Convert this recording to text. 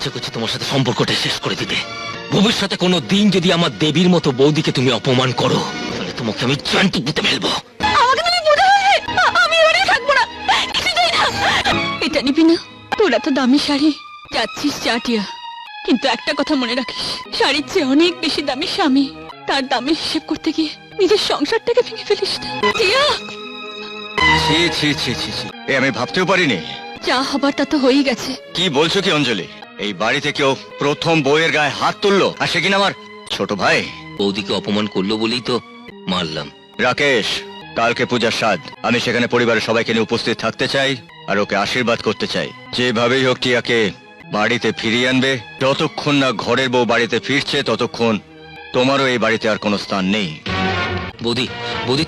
ইচ্ছে করছে তোমার সাথে সম্পর্কটা শেষ করে দিতে। ভবিষ্যতে কোনো দিন যদি আমার দেবীর মতো বৌদিকে তুমি অপমান করো, তাহলে তোমাকে আমি জ্যান্ত পুঁতে ফেলবো। আমাকে তুমি বোঝাবে, আমি এবারে থাকবো না, কিছুতেই না। এটা নিবি না? তোর এত দামি শাড়ি, যাচ্ছিস চাটিয়া, কিন্তু একটা কথা মনে রাখিস, শাড়ির চেয়ে অনেক বেশি দামি স্বামী। তার দামের হিসেব করতে গিয়ে নিজের সংসারটাকে ভেঙে ফেলিস না। টিয়া, ছি ছি ছি ছি ছি, এ আমি ভাবতেও পারিনি। যা হবার তা তো হয়েই গেছে। কি বলছো কি অঞ্জলি? এই বাড়িতে কেউ প্রথম বউয়ের গায়ে হাত তুললো, আর সে কিনা আমার ছোট ভাই। বৌদিকে অপমান করলো বলেই তো মারলাম। রাকেশ, কালকে পূজার স্বাদ, আমি সেখানে পরিবারের সবাইকে নিয়ে উপস্থিত থাকতে চাই আর ওকে আশীর্বাদ করতে চাই। যেভাবেই হোক টিয়াকে বাড়িতে ফিরিয়ে আনবে। যতক্ষণ না ঘরের বউ বাড়িতে ফিরছে ততক্ষণ তোমারও এই বাড়িতে আর কোনো স্থান নেই। বৌদি, বৌদি